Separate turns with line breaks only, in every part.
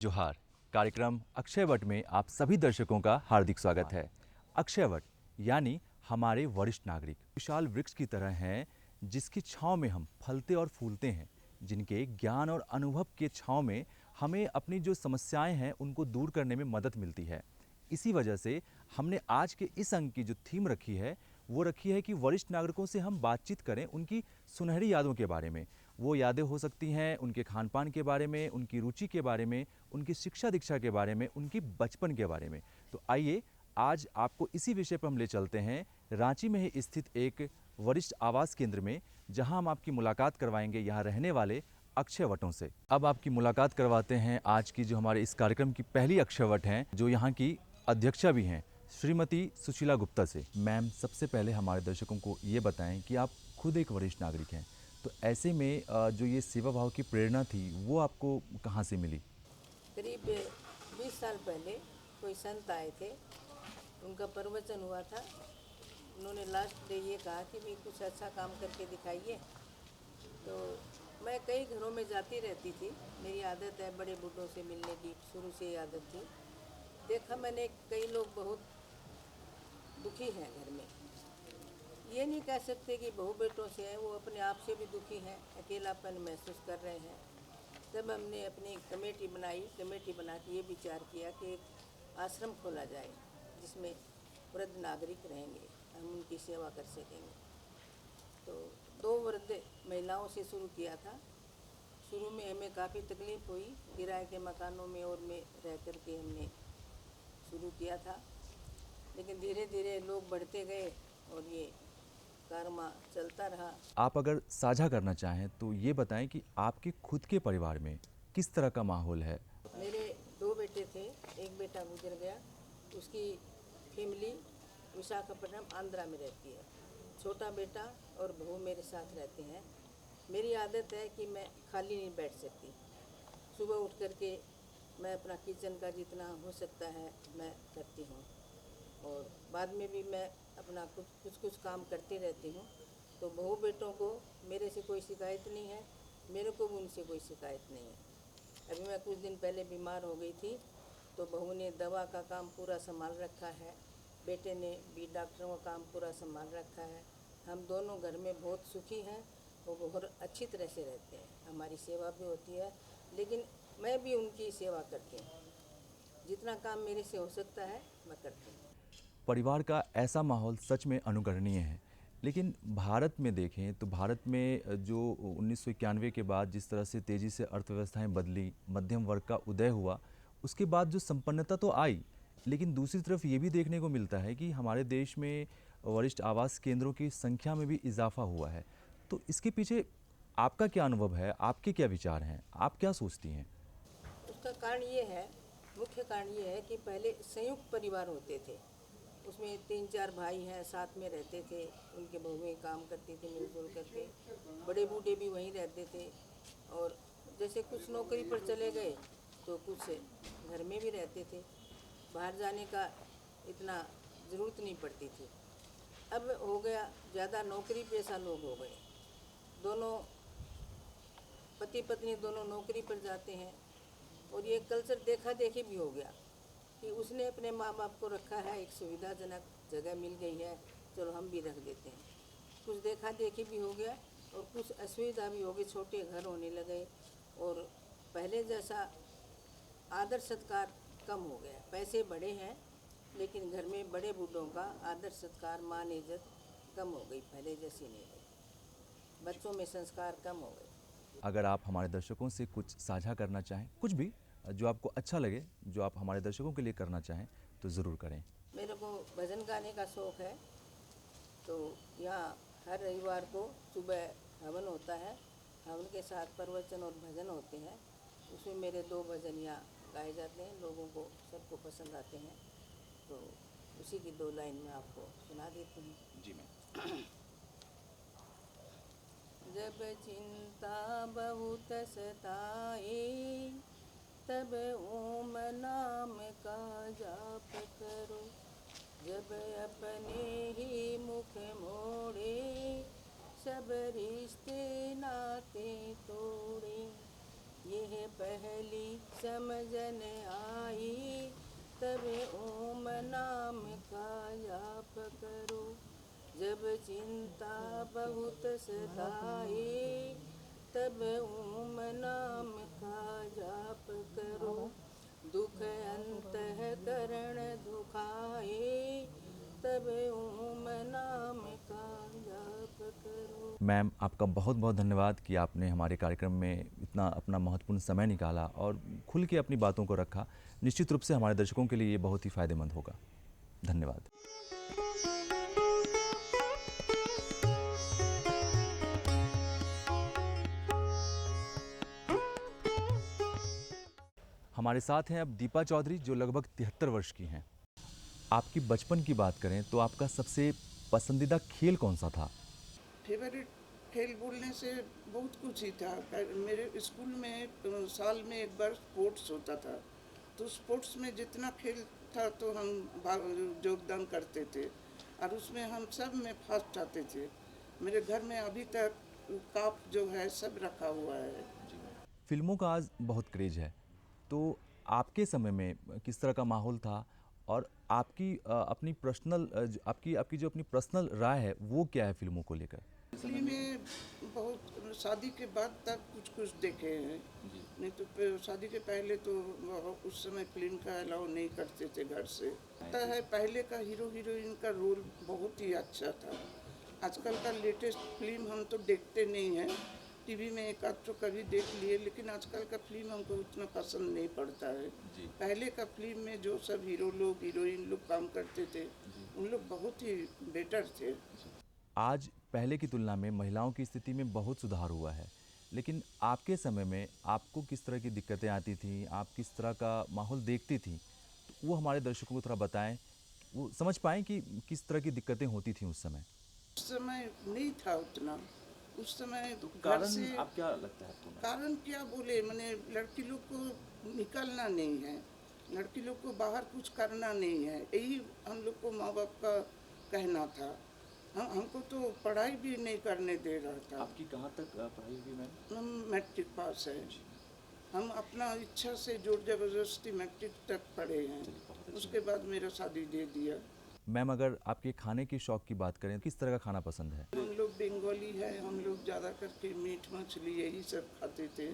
जोहार। कार्यक्रम अक्षयवट में आप सभी दर्शकों का हार्दिक स्वागत है। अक्षयवट यानी हमारे वरिष्ठ नागरिक विशाल वृक्ष की तरह हैं, जिसकी छांव में हम फलते और फूलते हैं, जिनके ज्ञान और अनुभव के छांव में हमें अपनी जो समस्याएं हैं उनको दूर करने में मदद मिलती है। इसी वजह से हमने आज के इस अंक की जो थीम रखी है वो रखी है कि वरिष्ठ नागरिकों से हम बातचीत करें उनकी सुनहरी यादों के बारे में। वो यादें हो सकती हैं उनके खान पान के बारे में, उनकी रुचि के बारे में, उनकी शिक्षा दीक्षा के बारे में, उनकी बचपन के बारे में। तो आइए आज आपको इसी विषय पर हम ले चलते हैं रांची में ही स्थित एक वरिष्ठ आवास केंद्र में, जहां हम आपकी मुलाकात करवाएंगे यहाँ रहने वाले अक्षयवटों से। अब आपकी मुलाकात करवाते हैं आज की जो हमारे इस कार्यक्रम की पहली अक्षयवट हैं, जो यहाँ की अध्यक्षा भी हैं, श्रीमती सुशीला गुप्ता से। मैम, सबसे पहले हमारे दर्शकों को ये बताएं कि आप खुद एक वरिष्ठ नागरिक हैं, तो ऐसे में जो ये सेवा भाव की प्रेरणा थी वो आपको कहाँ से मिली?
करीब 20 साल पहले कोई संत आए थे, उनका प्रवचन हुआ था। उन्होंने लास्ट डे ये कहा कि भी कुछ अच्छा काम करके दिखाइए। तो मैं कई घरों में जाती रहती थी, मेरी आदत है बड़े बूढ़ों से मिलने की, शुरू से ही आदत थी। देखा मैंने कई लोग बहुत दुखी हैं घर में। ये नहीं कह सकते कि बहू बेटों से हैं, वो अपने आप से भी दुखी हैं, अकेलापन महसूस कर रहे हैं। तब हमने अपनी कमेटी बनाई, कमेटी बना के ये विचार किया कि एक आश्रम खोला जाए जिसमें वृद्ध नागरिक रहेंगे, हम उनकी सेवा कर सकेंगे। तो 2 वृद्ध महिलाओं से शुरू किया था। शुरू में हमें काफ़ी तकलीफ़ हुई, किराए के मकानों में और में रह कर के हमने शुरू किया था, लेकिन धीरे धीरे लोग बढ़ते गए और ये कारवां चलता रहा।
आप अगर साझा करना चाहें तो ये बताएं कि आपके खुद के परिवार में किस तरह का माहौल है?
मेरे 2 बेटे थे, एक बेटा गुजर गया। उसकी फैमिली विशाखापट्टनम आंध्रा में रहती है। छोटा बेटा और बहू मेरे साथ रहते हैं। मेरी आदत है कि मैं खाली नहीं बैठ सकती। सुबह उठ कर के मैं अपना किचन का जितना हो सकता है मैं करती हूँ, और बाद में भी मैं अपना कुछ काम करती रहती हूँ। तो बहू बेटों को मेरे से कोई शिकायत नहीं है, मेरे को भी उनसे कोई शिकायत नहीं है। अभी मैं कुछ दिन पहले बीमार हो गई थी, तो बहू ने दवा का काम पूरा संभाल रखा है, बेटे ने भी डॉक्टरों का काम पूरा संभाल रखा है। हम दोनों घर में बहुत सुखी हैं, वो बहुत अच्छी तरह से रहते हैं। हमारी सेवा भी होती है, लेकिन मैं भी उनकी सेवा करती हूँ। जितना काम मेरे से हो सकता है मैं करती हूँ।
परिवार का ऐसा माहौल सच में अनुकरणीय है। लेकिन भारत में देखें तो भारत में जो 1991 के बाद जिस तरह से तेज़ी से अर्थव्यवस्थाएं बदली, मध्यम वर्ग का उदय हुआ, उसके बाद जो संपन्नता तो आई, लेकिन दूसरी तरफ ये भी देखने को मिलता है कि हमारे देश में वरिष्ठ आवास केंद्रों की संख्या में भी इजाफा हुआ है। तो इसके पीछे आपका क्या अनुभव है, आपके क्या विचार हैं, आप क्या सोचती हैं?
उसका कारण ये है, मुख्य कारण ये है कि पहले संयुक्त परिवार होते थे। उसमें 3-4 भाई हैं, साथ में रहते थे, उनके बहुएं काम करती थी मिलजुल करके। बड़े बूढ़े भी वहीं रहते थे, और जैसे कुछ नौकरी पर चले गए तो कुछ घर में भी रहते थे। बाहर जाने का इतना ज़रूरत नहीं पड़ती थी। अब हो गया, ज़्यादा नौकरी पेशा लोग हो गए। दोनों पति पत्नी दोनों नौकरी पर जाते हैं, और ये कल्चर देखा देखी भी हो गया कि उसने अपने माँ बाप को रखा है, एक सुविधाजनक जगह मिल गई है, चलो हम भी रख देते हैं। कुछ देखा देखी भी हो गया और कुछ असुविधा भी हो गई, छोटे घर होने लगे, और पहले जैसा आदर सत्कार कम हो गया। पैसे बड़े हैं, लेकिन घर में बड़े बूढ़ों का आदर सत्कार, मान इज्जत कम हो गई, पहले जैसी नहीं रही। बच्चों में संस्कार कम हो गए।
अगर आप हमारे दर्शकों से कुछ साझा करना चाहें, कुछ भी जो आपको अच्छा लगे, जो आप हमारे दर्शकों के लिए करना चाहें, तो ज़रूर करें।
मेरे को भजन गाने का शौक़ है, तो यहाँ हर रविवार को सुबह हवन होता है। हवन के साथ प्रवचन और भजन होते हैं। उसमें मेरे 2 भजन यहाँ गाए जाते हैं, लोगों को सबको पसंद आते हैं। तो उसी की 2 लाइन में आपको सुना देती हूँ।
जी मैम।
जब चिंता बहुत सताए, तब ओम नाम का जाप करो। जब अपने ही मुख मोड़े, सब रिश्ते नाते तोड़े। यह पहली समझन आई, तब ओम नाम का जाप करो। जब चिंता बहुत सताए, तब ओम नाम का जाप करो। दुख अंतःकरण दुखाए, तब ओम नाम का जाप करो।
मैम, आपका बहुत बहुत धन्यवाद कि आपने हमारे कार्यक्रम में इतना अपना महत्वपूर्ण समय निकाला और खुल के अपनी बातों को रखा। निश्चित रूप से हमारे दर्शकों के लिए ये बहुत ही फ़ायदेमंद होगा। धन्यवाद। हमारे साथ हैं अब दीपा चौधरी, जो लगभग 73 वर्ष की हैं। आपकी बचपन की बात करें तो आपका सबसे पसंदीदा खेल कौन सा था?
फेवरेट खेल बोलने से बहुत कुछ ही था। मेरे स्कूल में साल में एक बार स्पोर्ट्स होता था, तो स्पोर्ट्स में जितना खेल था तो हम योगदान करते थे और उसमें हम सब में फर्स्ट आते थे। मेरे घर में अभी तक कप जो है सब रखा हुआ है।
फिल्मों का आज बहुत क्रेज है, तो आपके समय में किस तरह का माहौल था और आपकी अपनी पर्सनल आपकी आपकी जो अपनी पर्सनल राय है वो क्या है फिल्मों को लेकर?
फिल्में बहुत शादी के बाद तक कुछ कुछ देखे हैं, नहीं तो शादी के पहले तो उस समय फिल्म का अलाउ नहीं करते थे घर से। पता है पहले का हीरो हीरोइन का रोल बहुत ही अच्छा था। आजकल का लेटेस्ट फिल्म हम तो देखते नहीं हैं, टीवी में एक आध तो कभी देख लिए, लेकिन आजकल का फिल्म हमको उतना पसंद नहीं पड़ता है। पहले का फिल्म में जो सब हीरो लोग हीरोइन लोग काम करते थे उन लोग बहुत ही बेटर थे।
आज पहले की तुलना में महिलाओं की स्थिति में बहुत सुधार हुआ है, लेकिन आपके समय में आपको किस तरह की दिक्कतें आती थीं, आप किस तरह का माहौल देखती थीं, तो वो हमारे दर्शकों को थोड़ा बताएं, वो समझ पाएं कि किस तरह की दिक्कतें होती थीं उस समय।
उस समय नहीं था उतना। उस समय घर से
क्या लगता है आपको?
कारण क्या बोले, मैंने लड़की लोग को निकलना नहीं है, लड़की लोग को बाहर कुछ करना नहीं है, यही हम लोग को माँ बाप का कहना था। हमको तो पढ़ाई भी नहीं करने दे रहा था।
आपकी कहाँ तक पढ़ाई हुई मैम?
हम मैट्रिक पास है। हम अपना इच्छा से जोर जबरदस्ती मैट्रिक तक पढ़े हैं, उसके बाद मेरा शादी दे दिया।
मैम, अगर आपके खाने के शौक की बात करें, किस तरह का खाना पसंद है?
हम लोग बंगाली है, हम लोग ज़्यादा करके मीट मछली यही सब खाते थे।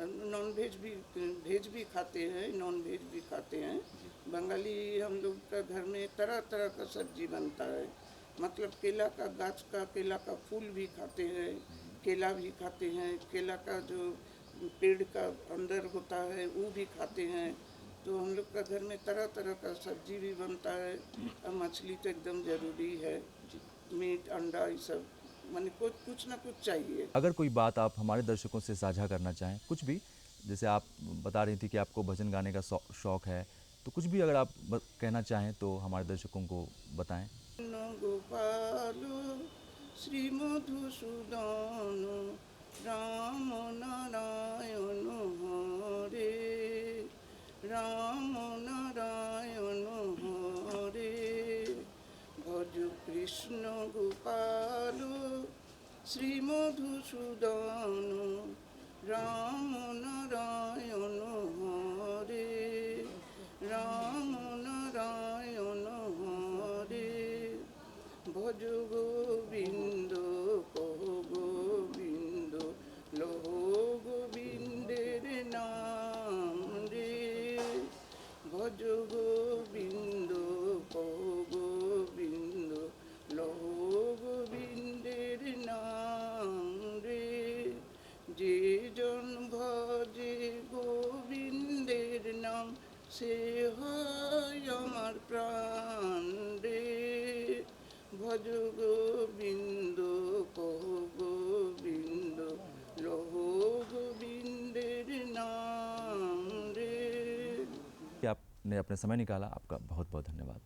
नॉन वेज भी खाते हैं, नॉन वेज भी खाते हैं। बंगाली हम लोग का घर में तरह तरह का सब्जी बनता है, मतलब केला का गाछ का केला का फूल भी खाते हैं, केला भी खाते हैं, केला का जो पेड़ का अंदर होता है वो भी खाते हैं। तो हम लोग का घर में तरह तरह का सब्जी भी बनता है और मछली तो एकदम ज़रूरी है, मीट अंडा ये सब, माने कुछ ना कुछ चाहिए।
अगर कोई बात आप हमारे दर्शकों से साझा करना चाहें, कुछ भी, जैसे आप बता रही थी कि आपको भजन गाने का शौक है, तो कुछ भी अगर आप कहना चाहें तो हमारे दर्शकों को बताएं।
गोपालो श्री मधुसूदन राम नारायण हरे, राम नारायण हरे। भज कृष्ण गोपालो श्री मधुसूदन राम नारायण हरे, राम नारायण हरे। भज गोविंद कहो गोविंद लहो गोविंदेर नाम रे। भज गोविंद कहो गोविंद लहो गोविंदेर नाम रे। जे जन भजे गोविंदेर नाम से হয় আমার প্রাণ রে। ভজ গোবিন্দ কহ গোবিন্দ লহ গোবিন্দের নাম রে।
कि आपने अपने समय निकाला, आपका बहुत बहुत धन्यवाद।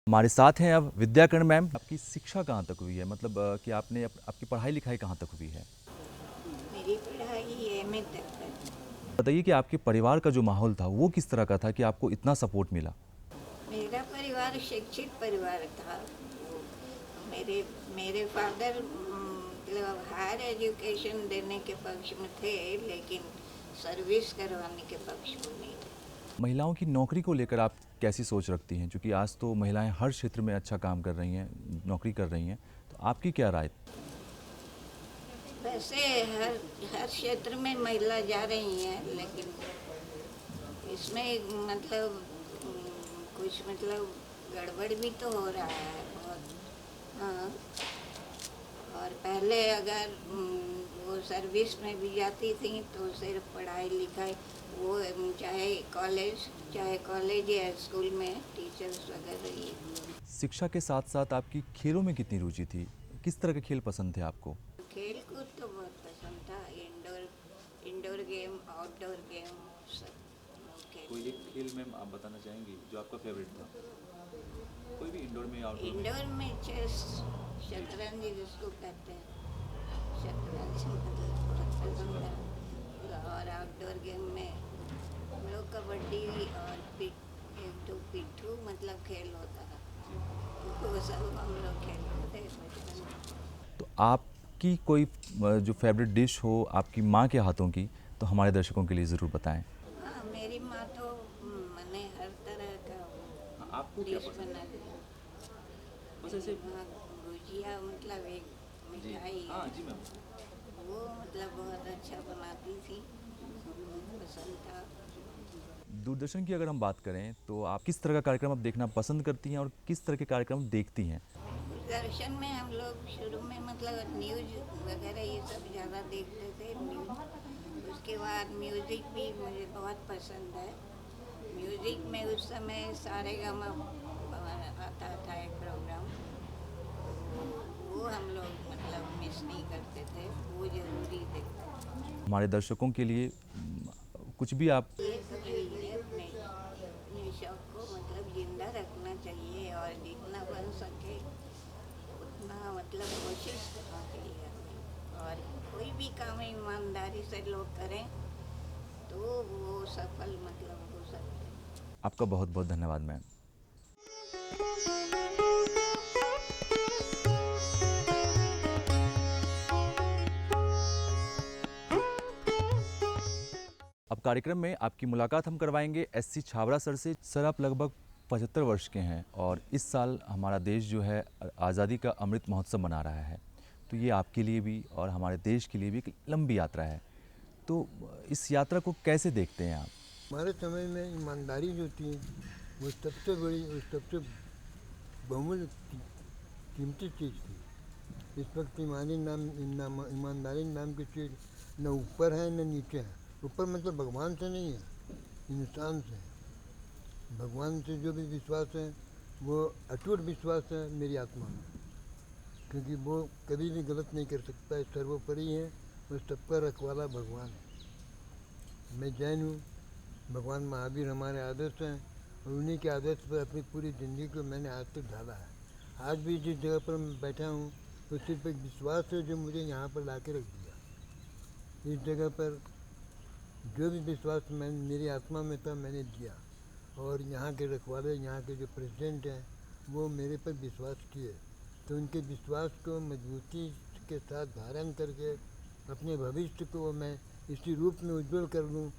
हमारे साथ हैं अब विद्याकरण मैम। आपकी शिक्षा कहाँ तक हुई है, मतलब कि आपने आपकी पढ़ाई लिखाई कहाँ तक हुई है?
मेरी पढ़ाई एमए तक है।
बताइए कि आपके परिवार का जो माहौल था वो किस तरह का था कि आपको इतना सपोर्ट मिला?
मेरा परिवार
परिवार शिक्षित परिवार था। वो मेरे मेरे फादर मतलब हायर एजुकेशन देने के पक्ष में थे, लेकिन सर्विस करवाने के पक्ष में नहीं थे।
महिलाओं की नौकरी को लेकर आप कैसी सोच रखती हैं, क्योंकि आज तो महिलाएं हर क्षेत्र में अच्छा काम कर रही हैं, नौकरी कर रही हैं, तो आपकी क्या राय?
वैसे हर हर क्षेत्र में महिला जा रही हैं, लेकिन इसमें मतलब कुछ मतलब गड़बड़ भी तो हो रहा है बहुत। हाँ, और पहले अगर वो सर्विस में भी जाती थी तो सिर्फ पढ़ाई लिखाई, वो चाहे कॉलेज या स्कूल में टीचर्स वगैरह ये।
शिक्षा के साथ साथ आपकी खेलों में कितनी रुचि थी? किस तरह के खेल पसंद थे आपको?
खेल कूद तो बहुत पसंद था, इंडोर गेम, आउटडोर गेम सब खेल।
कोई एक खेल मैम आप बताना चाहेंगी जो आपका फेवरेट था? कोई भी इंडोर में आउटडोर में?
इंडोर में चेस, शतरंज जिसको कहते हैं, शतरंज मतलब बहुत पसंद है। और आउटडोर गेम में हम लोग कबड्डी और पिट्ठू मतलब खेल होता है, वो सब हम लोग खेलते थे बचपन में।
तो आपकी कोई जो फेवरेट डिश हो आपकी माँ के हाथों की, तो हमारे दर्शकों के लिए ज़रूर बताएं।
हाँ, मेरी माँ तो मैंने हर तरह का
आपको
डिश बना दिया।
बस ऐसे
हाँ, गुजिया मतलब एक मिठाई है,
जी मैम।
वो मतलब बहुत अच्छा बनाती थी, पसंद था।
दूरदर्शन की अगर हम बात करें तो आप किस तरह का कार्यक्रम आप देखना पसंद करती हैं और किस तरह के कार्यक्रम देखती हैं?
दूरदर्शन में हम लोग शुरू में मतलब न्यूज़ वगैरह ये सब ज़्यादा देखते थे, न्यूज़। उसके बाद म्यूज़िक भी मुझे बहुत पसंद है। म्यूज़िक में उस समय सारेगामा आता था एक प्रोग्राम, वो हम लोग मतलब मिस नहीं करते थे, वो ज़रूरी देखते थे।
हमारे दर्शकों के लिए कुछ भी आप
ये सब यही है, अपने शौक को मतलब जिंदा रखना चाहिए और जितना बन सके उतना मतलब कोशिश करना चाहिए हमें। और कोई भी काम ईमानदारी से लोग करें तो वो सफल मतलब हो सकते हैं।
आपका बहुत बहुत धन्यवाद मैम। अब कार्यक्रम में आपकी मुलाकात हम करवाएंगे एससी छाबड़ा सर से। सर, आप लगभग 75 वर्ष के हैं और इस साल हमारा देश जो है आज़ादी का अमृत महोत्सव मना रहा है, तो ये आपके लिए भी और हमारे देश के लिए भी एक लंबी यात्रा है। तो इस यात्रा को कैसे देखते हैं आप?
हमारे समय में ईमानदारी जो थी वो सबसे बड़ी और सबसे बहुमूल्य कीमती चीज़ थी। इस वक्त ईमानदारी नाम की चीज़ न ऊपर है न नीचे है। ऊपर मतलब भगवान से नहीं है, इंसान से। भगवान से जो भी विश्वास है वो अटूट विश्वास है मेरी आत्मा में, क्योंकि वो कभी भी गलत नहीं कर सकता है, सर्वोपरि है, वो सबका रखवाला भगवान है। मैं जैन हूँ, भगवान महावीर हमारे आदर्श हैं और उन्हीं के आदर्श पर अपनी पूरी ज़िंदगी को मैंने आज तक ढाला है। आज भी जिस जगह पर मैं बैठा हूँ तो सिर्फ एक विश्वास है जो मुझे यहाँ पर ला के रख दिया। इस जगह पर जो भी विश्वास मेरी आत्मा में था मैंने दिया, और यहाँ के रखवाले, यहाँ के जो प्रेसिडेंट हैं वो मेरे पर विश्वास किए, तो उनके विश्वास को मजबूती के साथ धारण करके अपने भविष्य को मैं इसी रूप में उज्जवल कर लूँ,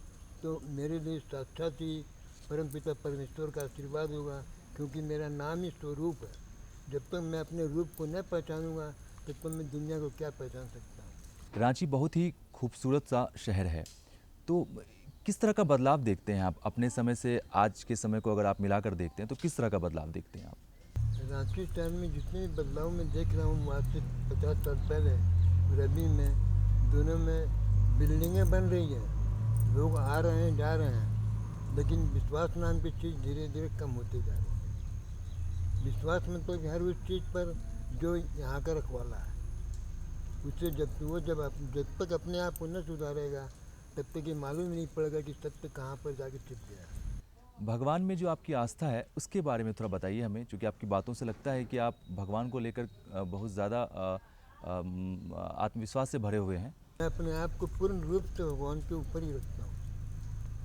तो मेरे लिए साक्षात ही परमपिता परमेश्वर का आशीर्वाद होगा, क्योंकि मेरा नाम ही स्वरूप है। जब तक मैं अपने रूप को न पहचानूंगा तब तक मैं दुनिया को क्या पहचान सकता हूँ।
रांची बहुत ही खूबसूरत सा शहर है, तो किस तरह का बदलाव देखते हैं आप अपने समय से आज के समय को अगर आप मिलाकर देखते हैं तो किस तरह का बदलाव देखते हैं आप?
रांची शहर में जितने भी बदलाव मैं देख रहा हूँ आज से 50 साल पहले रबी में दोनों में बिल्डिंगें बन रही हैं, लोग आ रहे हैं जा रहे हैं, लेकिन विश्वास नाम की चीज़ धीरे धीरे कम होती जा रही है। विश्वास मतलब हर उस चीज़ पर जो यहाँ का रखवाला है, उससे जब तक अपने आप को न सुधारेगा तब तक ये मालूम नहीं पड़ेगा कि सत्य कहाँ पर जाके छिप गया है।
भगवान में जो आपकी आस्था है उसके बारे में थोड़ा बताइए हमें, क्योंकि आपकी बातों से लगता है कि आप भगवान को लेकर बहुत ज़्यादा आत्मविश्वास से भरे हुए हैं।
मैं अपने आप को पूर्ण रूप से भगवान के ऊपर ही रखता हूँ।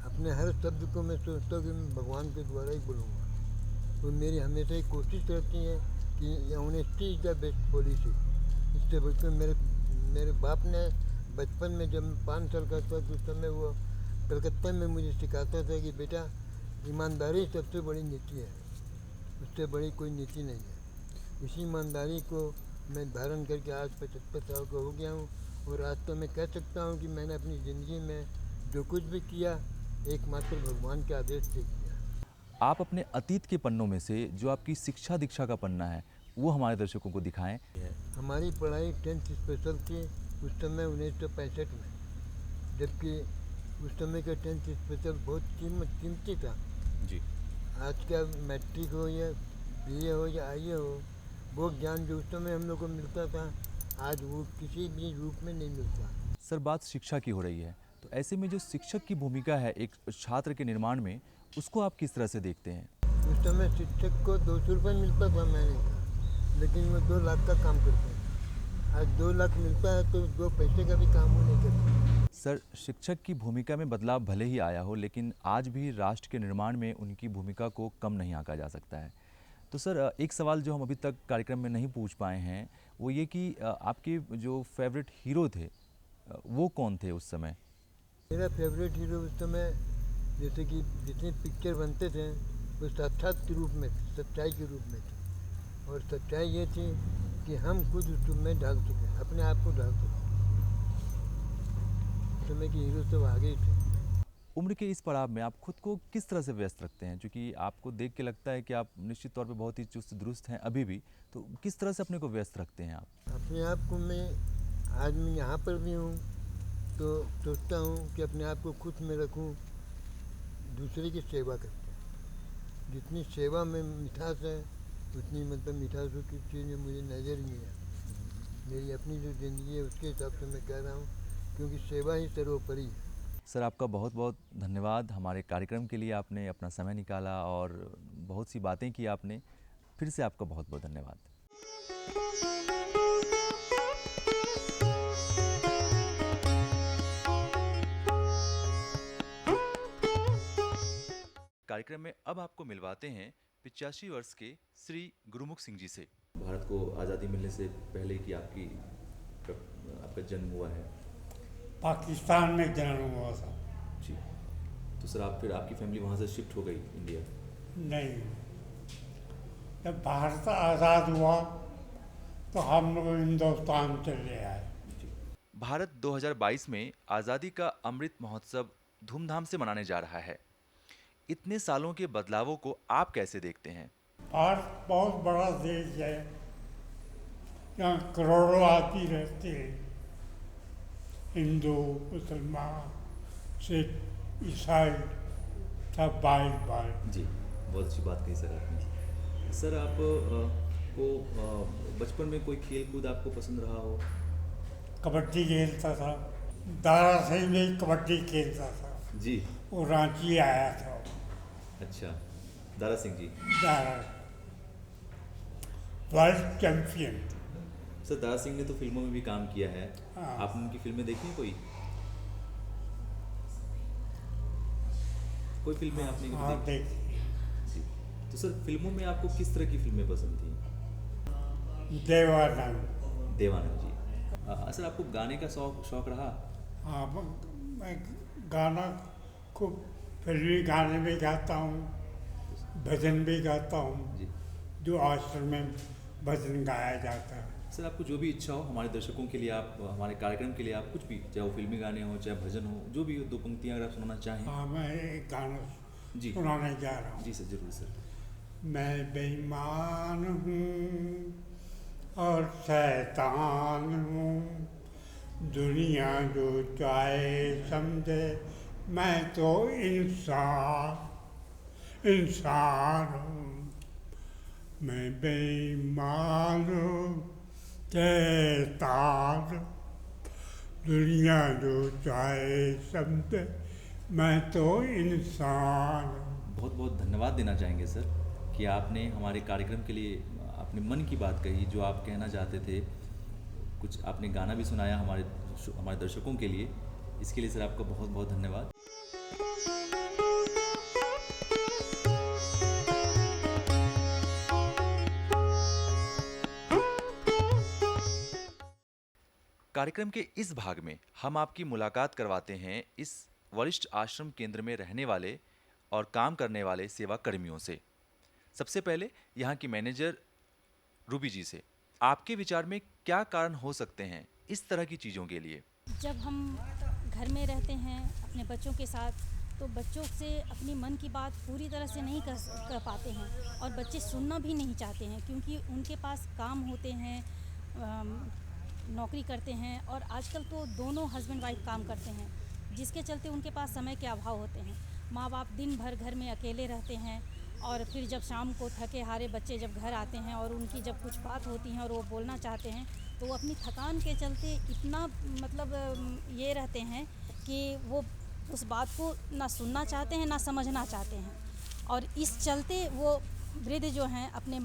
अपने हर शब्द को मैं सोचता हूँ कि मैं भगवान के द्वारा ही बोलूँगा, तो मेरी हमेशा एक कोशिश रहती है कि honesty is the best policy. इससे बल्कि मेरे बाप ने बचपन में जब मैं 5 साल का था तो उस समय वो कलकत्ता में मुझे सिखाता था कि बेटा ईमानदारी सबसे बड़ी नीति है, उससे बड़ी कोई नीति नहीं है। इसी ईमानदारी को मैं धारण करके आज 75 साल का हो गया हूँ और आज तो मैं कह सकता हूँ कि मैंने अपनी ज़िंदगी में जो कुछ भी किया एकमात्र भगवान के आदेश से किया।
आप अपने अतीत के पन्नों में से जो आपकी शिक्षा दीक्षा का पन्ना है वो हमारे दर्शकों को दिखाएं।
हमारी पढ़ाई 10th स्पेशल थी उस समय 1965 में, जबकि उस समय का 10th स्पेशल बहुत कीमती था।
जी।
आज का मैट्रिक हो या बीए हो या आईए हो, वो ज्ञान जो उस समय हम लोग को मिलता था आज वो किसी भी रूप में नहीं मिलता।
सर, बात शिक्षा की हो रही है, तो ऐसे में जो शिक्षक की भूमिका है एक छात्र के निर्माण में, उसको आप किस तरह से देखते हैं?
उस समय शिक्षक को 200 रुपये मिलता था महीने का, लेकिन वो 2 लाख का काम करते हैं। आज 2 लाख मिलता है तो 2 पैसे का भी काम वो नहीं करते।
सर, शिक्षक की भूमिका में बदलाव भले ही आया हो, लेकिन आज भी राष्ट्र के निर्माण में उनकी भूमिका को कम नहीं आंका जा सकता है। तो सर, एक सवाल जो हम अभी तक कार्यक्रम में नहीं पूछ पाए हैं वो ये कि आपके जो फेवरेट हीरो थे वो कौन थे उस समय?
मेरा फेवरेट हीरो उस समय जैसे कि जितने पिक्चर बनते थे वो साक्षात के रूप में थे, सच्चाई के रूप में थे। और सच्चाई ये थी कि हम खुद उस में ढाल चुके, अपने आप को ढाल चुके। उस समय के हीरो सब आगे ही थे।
उम्र के इस पड़ाव में आप खुद को किस तरह से व्यस्त रखते हैं? क्योंकि आपको देख के लगता है कि आप निश्चित तौर पे बहुत ही चुस्त दुरुस्त हैं अभी भी, तो किस तरह से अपने को व्यस्त रखते हैं आप?
अपने आप को आज मैं यहाँ पर भी हूँ तो सोचता हूँ कि अपने आप को खुश में रखूँ, दूसरे की सेवा करके। जितनी सेवा में मिठास है उतनी मतलब मिठासों की चीज़ें मुझे नज़र ही नहीं आती। मेरी अपनी जो ज़िंदगी है उसके हिसाब से मैं कह रहा हूँ, क्योंकि सेवा ही सर्वोपरि है।
सर, आपका बहुत बहुत धन्यवाद। हमारे कार्यक्रम के लिए आपने अपना समय निकाला और बहुत सी बातें की आपने। फिर से आपका बहुत बहुत धन्यवाद। कार्यक्रम में अब आपको मिलवाते हैं 85 वर्ष के श्री गुरुमुख सिंह जी से। भारत को आज़ादी मिलने से पहले की आपका जन्म हुआ है।
पाकिस्तान में जन्म हुआ था।
जी। तो सर, आप फिर आपकी फैमिली वहाँ से शिफ्ट हो गई इंडिया?
नहीं, जब भारत आज़ाद हुआ तो हम लोग हिंदुस्तान चले आए।
जी। भारत 2022 में आज़ादी का अमृत महोत्सव धूमधाम से मनाने जा रहा है। इतने सालों के बदलावों को आप कैसे देखते हैं?
भारत बहुत बड़ा देश है, यहाँ करोड़ों आदमी रहते हैं, हिंदू, मुसलमान, सिख, ईसाई, सब भाई भाई।
जी, बहुत अच्छी बात कही सर आपने। सर, आप को बचपन में कोई खेल कूद आपको पसंद रहा हो?
कबड्डी खेलता था, दारा सिंह में कबड्डी खेलता था।
जी।
वो रांची आया था।
अच्छा, Dara Singh ji.
Dara world champion.
Sir, Dara Singh ने तो फिल्मों में भी काम किया है।
हाँ।
आपने उनकी फिल्में देखी हैं कोई फिल्में आपने कभी
हाँ,
देखी?
देखिए।
जी। तो सर, फिल्मों में आपको किस तरह की फिल्में पसंद थी?
देवानंद।
देवानंद जी। सर, आपको गाने का शौक रहा?
हाँ, मैं गाना खूब फिल्मी गाने भी गाता हूँ, भजन भी गाता हूँ।
जी।
जो आश्रम में भजन गाया जाता है।
सर, आपको जो भी इच्छा हो हमारे दर्शकों के लिए, आप हमारे कार्यक्रम के लिए आप कुछ भी, चाहे वो फिल्मी गाने हो चाहे भजन हो, जो भी हो, 2 पंक्तियाँ अगर आप सुनाना चाहें।
हाँ, मैं एक गाना
जी।
सुनाने जा रहा हूँ।
जी सर, जरूर सर।
मैं बेईमान हूँ और शैतान हूँ, दुनिया जो चाहे समझे, मैं तो इंसान हूँ। मैं बेईमान हूँ, शैतान, दुनिया जो चाहे समझे, मैं तो इंसान हूँ।
बहुत बहुत धन्यवाद देना चाहेंगे सर कि आपने हमारे कार्यक्रम के लिए अपने मन की बात कही, जो आप कहना चाहते थे। कुछ आपने गाना भी सुनाया हमारे दर्शकों के लिए। इसके लिए सर आपका बहुत बहुत धन्यवाद। कार्यक्रम के इस भाग में हम आपकी मुलाकात करवाते हैं इस वरिष्ठ आश्रम केंद्र में रहने वाले और काम करने वाले सेवा कर्मियों से। सबसे पहले यहाँ की मैनेजर रूबी जी से, आपके विचार में क्या कारण हो सकते हैं इस तरह की चीज़ों के लिए?
जब हम घर में रहते हैं अपने बच्चों के साथ, तो बच्चों से अपनी मन की बात पूरी तरह से नहीं कर पाते हैं और बच्चे सुनना भी नहीं चाहते हैं, क्योंकि उनके पास काम होते हैं, नौकरी करते हैं और आजकल तो दोनों हस्बैंड वाइफ काम करते हैं, जिसके चलते उनके पास समय के अभाव होते हैं। माँ बाप दिन भर घर में अकेले रहते हैं और फिर जब शाम को थके हारे बच्चे जब घर आते हैं और उनकी जब कुछ बात होती है और वो बोलना चाहते हैं, तो वो अपनी थकान के चलते इतना ये रहते हैं कि वो उस बात को ना सुनना चाहते हैं ना समझना चाहते हैं। और इस चलते वो वृद्ध जो हैं अपने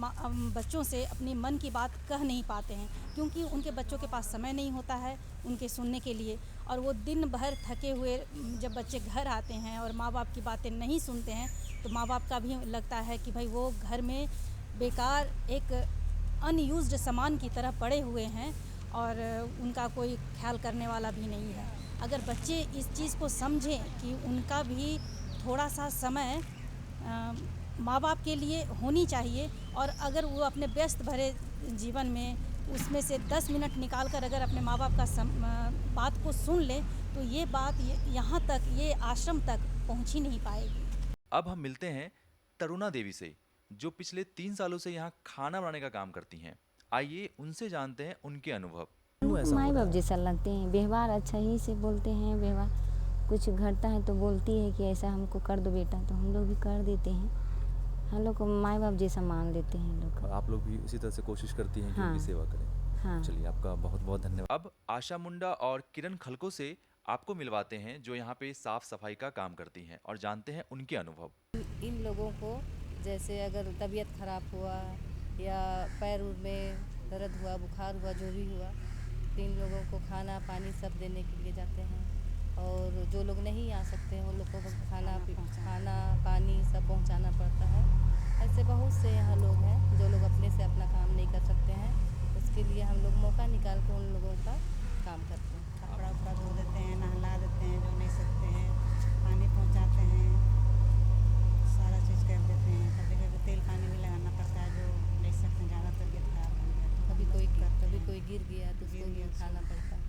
बच्चों से अपनी मन की बात कह नहीं पाते हैं, क्योंकि उनके बच्चों के पास समय नहीं होता है उनके सुनने के लिए। और वो दिन भर थके हुए जब बच्चे घर आते हैं और माँ बाप की बातें नहीं सुनते हैं, तो माँ बाप का भी लगता है कि भाई वो घर में बेकार एक अनयूज्ड सामान की तरह पड़े हुए हैं और उनका कोई ख्याल करने वाला भी नहीं है। अगर बच्चे इस चीज़ को समझें कि उनका भी थोड़ा सा समय माँ बाप के लिए होनी चाहिए, और अगर वो अपने व्यस्त भरे जीवन में उसमें से 10 मिनट निकाल कर अगर अपने माँ बाप का बात को सुन ले, तो ये बात यहाँ तक, ये आश्रम तक पहुँच ही नहीं पाएगी।
अब हम मिलते हैं तरुणा देवी से, जो पिछले 3 सालों से यहाँ खाना बनाने का काम करती हैं। आइए उनसे जानते हैं उनके अनुभव।
माँ बाप जैसा लगते हैं, व्यवहार अच्छा ही से बोलते हैं। व्यवहार कुछ घटता है तो बोलती है कि ऐसा हमको कर दो बेटा, तो हम लोग भी कर देते हैं। हम लोग को माँ बाप जैसा मान लेते हैं लोग।
आप लोग भी उसी तरह से कोशिश करती हैं कि
हाँ।
उनकी सेवा करें।
हाँ।
चलिए, आपका बहुत बहुत धन्यवाद। अब आशा मुंडा और किरण खलको से आपको मिलवाते हैं, जो यहाँ पे साफ सफाई का काम करती हैं, और जानते हैं उनके अनुभव।
इन लोगों को जैसे अगर तबीयत खराब हुआ या पैर में दर्द हुआ, बुखार हुआ, जो भी हुआ, तो इन लोगों को खाना पानी सब देने के लिए जाते हैं। और जो लोग नहीं आ सकते हैं उन लोगों को खाना पानी सब पहुंचाना पड़ता है। ऐसे बहुत से यहाँ लोग हैं जो लोग अपने से अपना काम नहीं कर सकते हैं, उसके लिए हम लोग मौका निकाल कर उन लोगों का काम करते हैं।
कपड़ा उपड़ा धो देते हैं, नहला देते हैं जो नहीं सकते हैं, पानी पहुंचाते हैं, सारा चीज़ कर देते हैं। कभी कभी तेल पानी भी लगाना पड़ता है, जो नहीं सकते, ज़्यादा तबीयत खराब हो गया तो
कभी कोई गिर गया तो उसको भी उठाना पड़ता है।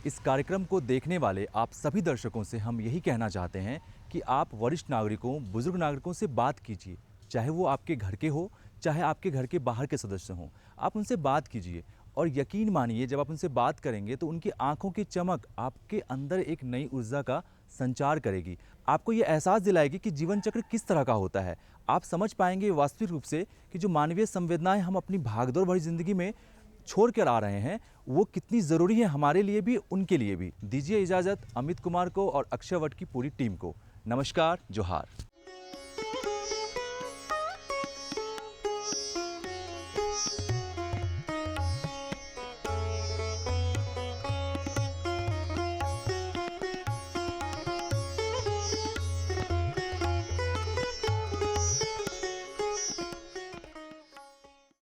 इस कार्यक्रम को देखने वाले आप सभी दर्शकों से हम यही कहना चाहते हैं कि आप वरिष्ठ नागरिकों, बुजुर्ग नागरिकों से बात कीजिए, चाहे वो आपके घर के हो, चाहे आपके घर के बाहर के सदस्य हों। आप उनसे बात कीजिए और यकीन मानिए, जब आप उनसे बात करेंगे तो उनकी आंखों की चमक आपके अंदर एक नई ऊर्जा का संचार करेगी। आपको ये एहसास दिलाएगी कि जीवन चक्र किस तरह का होता है। आप समझ पाएंगे वास्तविक रूप से कि जो मानवीय संवेदनाएं हम अपनी भागदौड़ भरी जिंदगी में छोड़ कर आ रहे हैं, वो कितनी ज़रूरी है हमारे लिए भी, उनके लिए भी। दीजिए इजाज़त अमित कुमार को और अक्षय वट की पूरी टीम को। नमस्कार, जोहार।